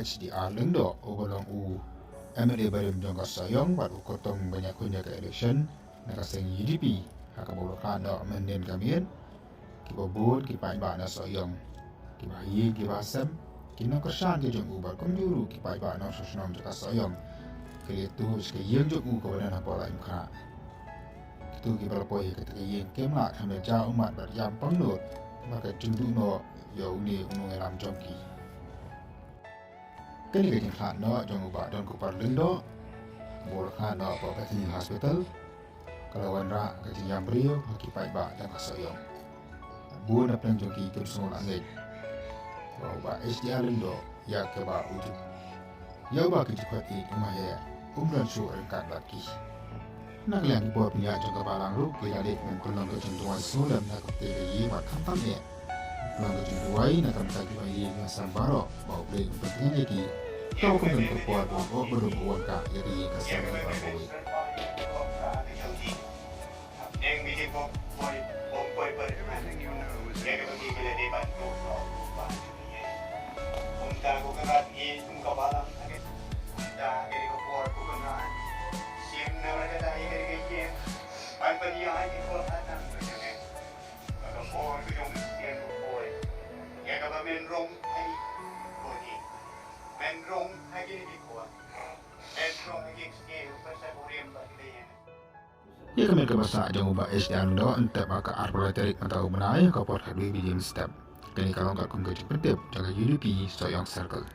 HDR lendo ogolong MLA barim jong kasayong bat ukotong banyak kunya ke election nakaseng UDP hakabolo kano menden kamian kibobot kipai ba na sayong kibai kibasem kinong kersan ke jong ubar konjuru kipai ba na sosnom jaka sayong kilitu ske yeng jong ko bana pola imka itu kibalapoi ketika yeng kemla hamil ja umat bar yam pangnut maka jundu no yauni unung elam jongki kini kejeng khat no jong ubat don kupar lendo bol khat no property hospital kalawan ra kejeng yam brio kipai ba dan kasoyong bu na plan jongki ke sungul angin bahwa HDR lendo ya ke ba ujuk ya ba ke jukati umaya umran su rengkat lagi nak liang buat punya jaga balang ru ke jadi mengkulong ke cenderungan sulam nak ke yi mat kantam ya pulang ke cenderungan nak kantam ke yi ngasam baro bau beli pentingnya lagi kau kena berbuat bahwa belum buat kah jadi kasar dan bamboi yang bikin boy yang bagi bila dia bantu unta ko kerat i ungka balang unta kiri ko buat ko kerat sim na wala tayo kiri kiri ay paniyahan ko anak ko for ko yung sim ko boy kaya ka ba menrong ay boni menrong ay gini ko menrong ay gini ko sa burim ba dia ya kami ke bahasa jang ubah HDR ndo entep maka arbola terik mata ubenai kapor kadui bijim step kini kalau enggak kongga jepetip jaga UDP soyong circle